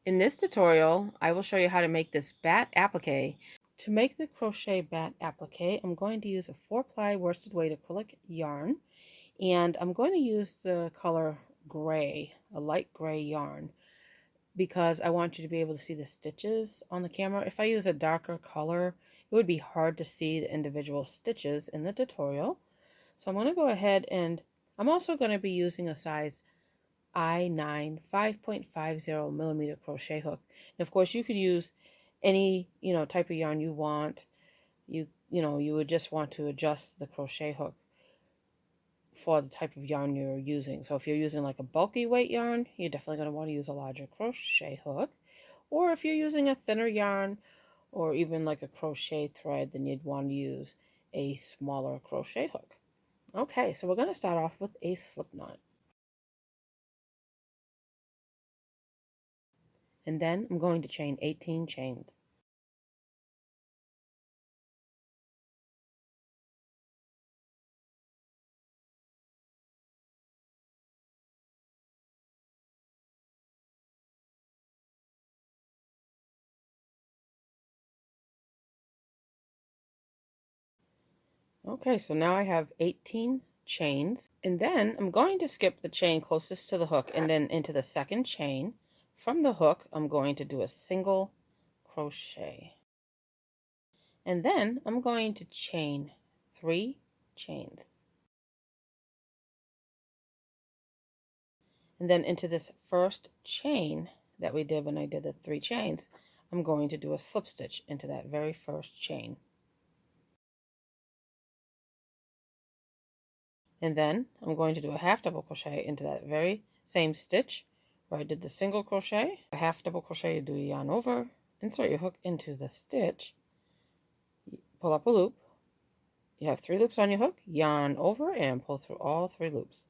In this tutorial, I will show you how to make this bat applique. To make the crochet bat applique, I'm going to use a 4-ply worsted weight acrylic yarn, and I'm going to use the color gray, a light gray yarn, because I want you to be able to see the stitches on the camera. If I use a darker color, it would be hard to see the individual stitches in the tutorial. So I'm going to go ahead, and I'm also going to be using a size I9 5.50 millimeter crochet hook. And of course, you could use any type of yarn you want. You would just want to adjust the crochet hook for the type of yarn you're using. So if you're using like a bulky weight yarn, you're definitely going to want to use a larger crochet hook. Or if you're using a thinner yarn or even like a crochet thread, then you'd want to use a smaller crochet hook. Okay, so we're going to start off with a slip knot. And then I'm going to chain 18 chains. Okay, so now I have 18 chains, and then I'm going to skip the chain closest to the hook and then into the second chain. From the hook, I'm going to do a single crochet. And then I'm going to chain 3 chains. And then into this first chain that we did when I did the 3 chains, I'm going to do a slip stitch into that very first chain. And then I'm going to do a half double crochet into that very same stitch where I did the single crochet. A half double crochet, you do a yarn over, insert your hook into the stitch, pull up a loop. You have 3 loops on your hook, yarn over, and pull through all 3 loops.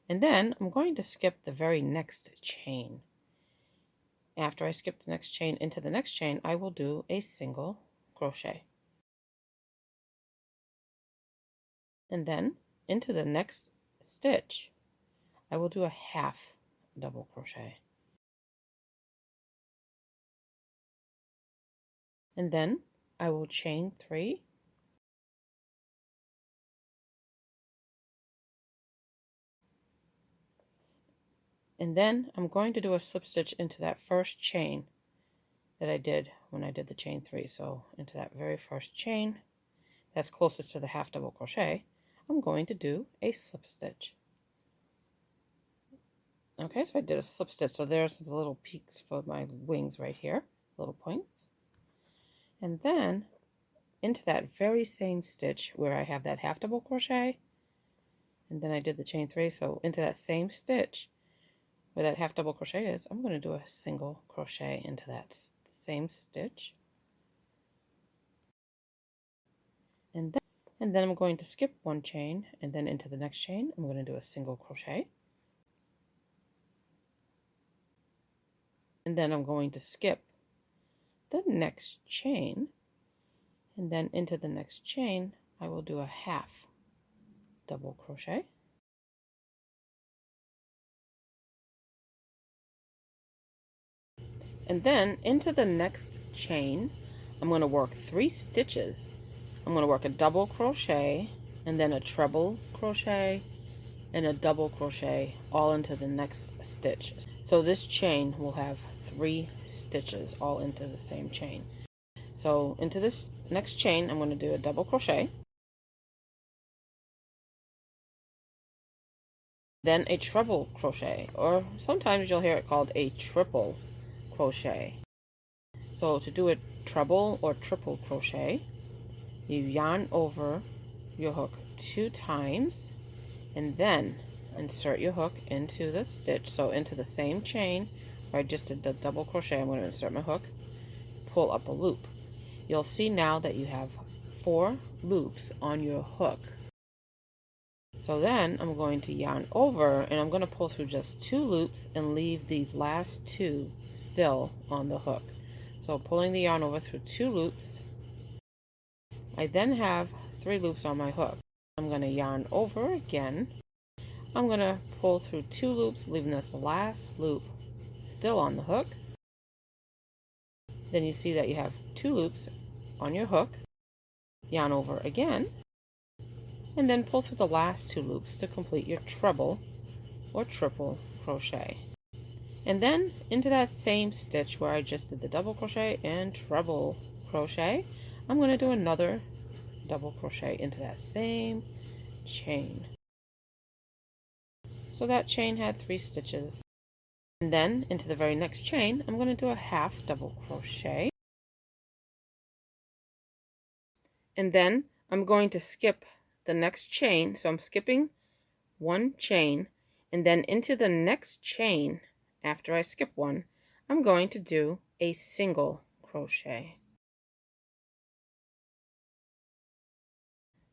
And then I'm going to skip the very next chain. After I skip the next chain into the next chain, I will do a single crochet. And then into the next stitch, I will do a half double crochet. And then I will chain 3. And then I'm going to do a slip stitch into that first chain that I did when I did the chain 3. So into that very first chain that's closest to the half double crochet, I'm going to do a slip stitch. Okay, so I did a slip stitch. So there's the little peaks for my wings right here, little points. And then into that very same stitch where I have that half double crochet, and then I did the chain 3, so into that same stitch where that half double crochet is, I'm going to do a single crochet into that same stitch. And then I'm going to skip 1 chain, and then into the next chain, I'm going to do a single crochet. And then I'm going to skip the next chain, and then into the next chain, I will do a half double crochet. And then into the next chain, I'm going to work 3 stitches. I'm going to work a double crochet, and then a treble crochet, and a double crochet all into the next stitch. So this chain will have 3 stitches all into the same chain. So into this next chain, I'm going to do a double crochet, then a treble crochet, or sometimes you'll hear it called a triple crochet. So to do a treble or triple crochet, you yarn over your hook 2 times, and then insert your hook into the stitch. So into the same chain where I just did the double crochet, I'm going to insert my hook, pull up a loop. You'll see now that you have 4 loops on your hook. So then I'm going to yarn over, and I'm going to pull through just 2 loops and leave these last 2 still on the hook. So pulling the yarn over through 2 loops, I then have 3 loops on my hook. I'm going to yarn over again. I'm going to pull through 2 loops, leaving this last loop still on the hook. Then you see that you have 2 loops on your hook, yarn over again, and then pull through the last 2 loops to complete your treble or triple crochet. And then into that same stitch where I just did the double crochet and treble crochet, I'm going to do another double crochet into that same chain. So that chain had 3 stitches. And then into the very next chain, I'm going to do a half double crochet. And then I'm going to skip the next chain. So I'm skipping 1 chain, and then into the next chain, after I skip 1, I'm going to do a single crochet.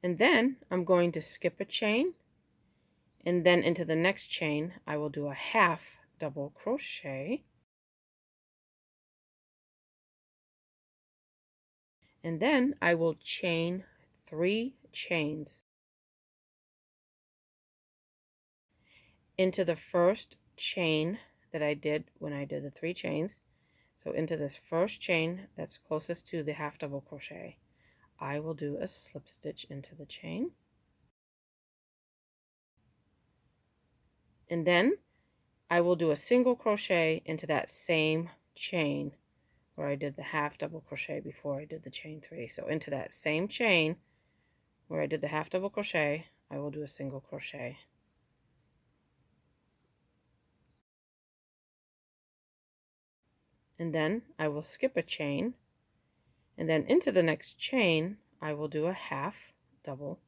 And then I'm going to skip a chain, and then into the next chain I will do a half double crochet, and then I will chain 3 chains into the first chain that I did when I did the 3 chains. So into this first chain that's closest to the half double crochet, I will do a slip stitch into the chain, and then I will do a single crochet into that same chain where I did the half double crochet before I did the chain 3. So into that same chain where I did the half double crochet, I will do a single crochet. And then I will skip a chain, and then into the next chain I will do a half double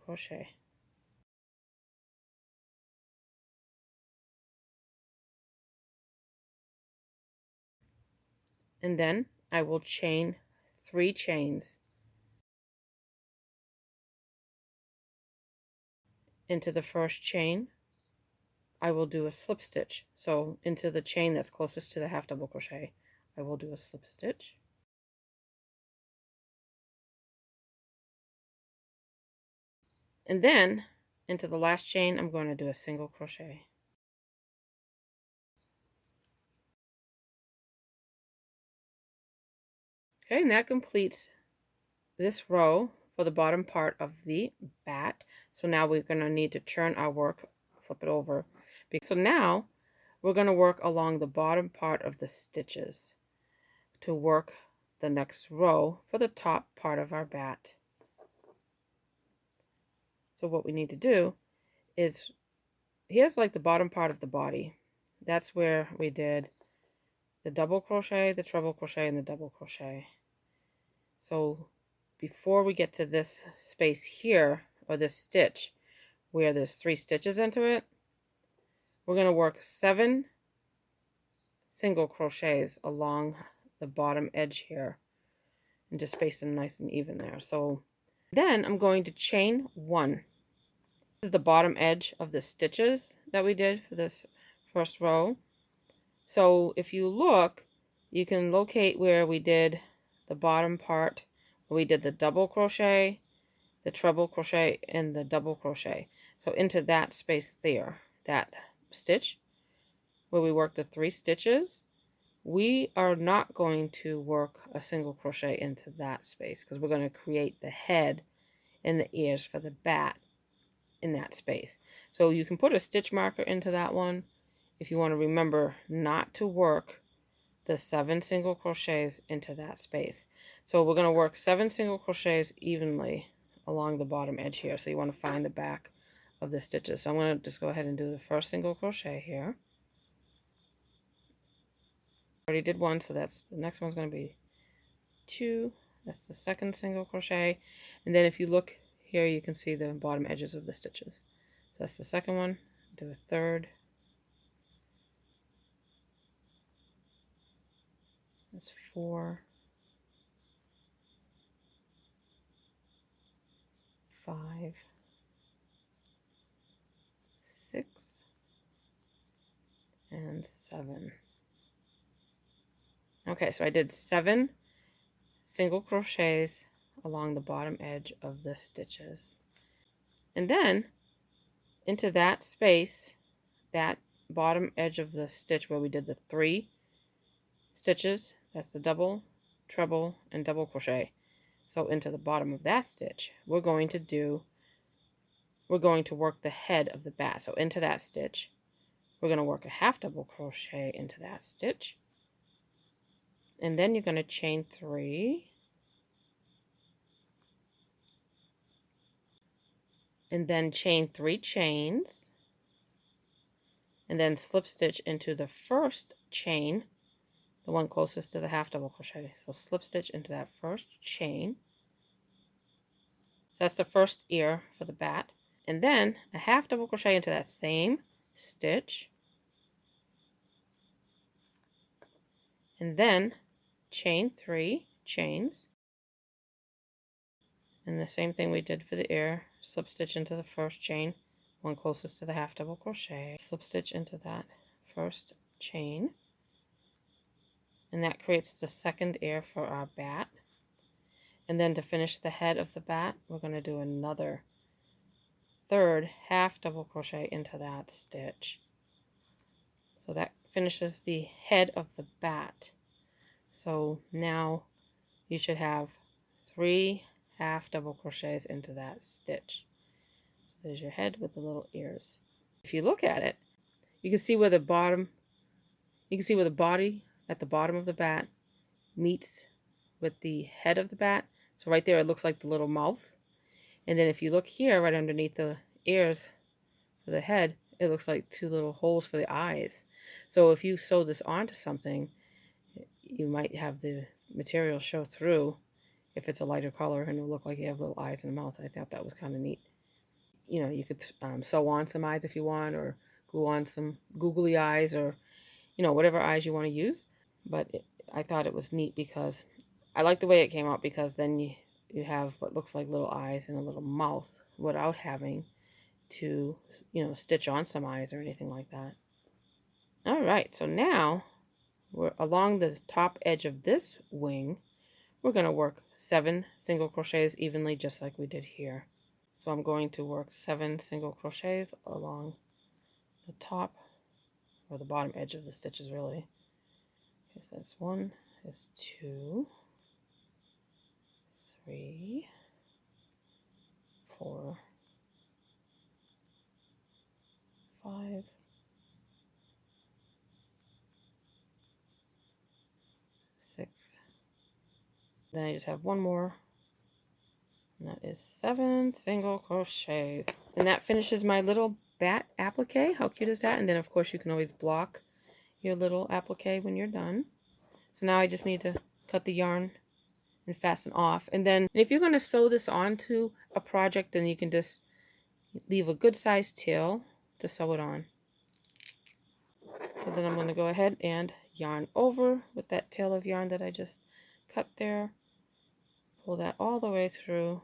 crochet. And then I will chain 3 chains into the first chain. I will do a slip stitch. So into the chain that's closest to the half double crochet, I will do a slip stitch. And then into the last chain, I'm going to do a single crochet. Okay, and that completes this row for the bottom part of the bat. So now we're going to need to turn our work, flip it over. So now we're going to work along the bottom part of the stitches to work the next row for the top part of our bat. So what we need to do is, here's like the bottom part of the body. That's where we did the double crochet, the treble crochet, and the double crochet. So before we get to this space here, or this stitch where there's 3 stitches into it, we're going to work 7 single crochets along the bottom edge here and just space them nice and even there. So then I'm going to chain 1. This is the bottom edge of the stitches that we did for this first row. So if you look, you can locate where we did the bottom part, where we did the double crochet, the treble crochet, and the double crochet. So into that space there, that stitch where we worked the 3 stitches, we are not going to work a single crochet into that space because we're going to create the head and the ears for the bat in that space. So you can put a stitch marker into that one if you want to remember not to work the 7 single crochets into that space. So we're going to work 7 single crochets evenly along the bottom edge here. So you want to find the back of the stitches. So I'm going to just go ahead and do the first single crochet here. I already did 1, so that's the next one's going to be 2. That's the second single crochet. And then if you look here, you can see the bottom edges of the stitches. So that's the second one. Do a third. That's 4, 5, 6, and 7. Okay, so I did 7 single crochets along the bottom edge of the stitches. And then into that space, that bottom edge of the stitch where we did the 3 stitches, that's the double treble, and double crochet. So into the bottom of that stitch, we're going to work the head of the bat. So into that stitch, we're going to work a half double crochet into that stitch. And then you're going to chain 3. And then chain 3 chains. And then slip stitch into the first chain, the one closest to the half double crochet. So slip stitch into that first chain. So that's the first ear for the bat. And then a half double crochet into that same stitch. And then chain 3 chains. And the same thing we did for the ear, slip stitch into the first chain, one closest to the half double crochet, slip stitch into that first chain. And that creates the second ear for our bat. And then to finish the head of the bat, we're going to do another third half double crochet into that stitch. So that finishes the head of the bat. So now you should have 3 half double crochets into that stitch. So there's your head with the little ears. If you look at it, you can see where the body at the bottom of the bat meets with the head of the bat. So right there it looks like the little mouth. And then if you look here right underneath the ears for the head, it looks like 2 little holes for the eyes. So if you sew this onto something, you might have the material show through if it's a lighter color and it'll look like you have little eyes and a mouth. I thought that was kind of neat. You know, you could sew on some eyes if you want, or glue on some googly eyes, or, you know, whatever eyes you want to use. But I thought it was neat because I like the way it came out, because then you have what looks like little eyes and a little mouth without having to, you know, stitch on some eyes or anything like that. All right, so now we're along the top edge of this wing. We're going to work 7 single crochets evenly, just like we did here. So I'm going to work 7 single crochets along the top, or the bottom edge of the stitches, really. Okay, so that's 1, that's 2, 3, 4, 5, 6. Then I just have 1 more, and that is 7 single crochets. And that finishes my little bat applique. How cute is that? And then of course you can always block your little applique when you're done. So now I just need to cut the yarn and fasten off. And then if you're going to sew this onto a project, then you can just leave a good sized tail to sew it on. So then I'm going to go ahead and yarn over with that tail of yarn that I just cut there. Pull that all the way through,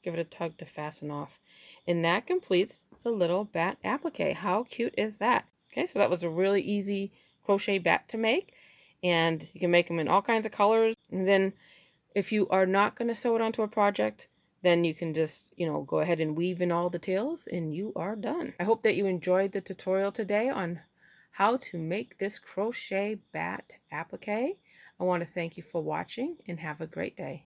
give it a tug to fasten off. And that completes the little bat applique. How cute is that? Okay, so that was a really easy crochet bat to make. And you can make them in all kinds of colors. And then if you are not going to sew it onto a project, then you can just, you know, go ahead and weave in all the tails and you are done. I hope that you enjoyed the tutorial today on how to make this crochet bat applique. I want to thank you for watching and have a great day.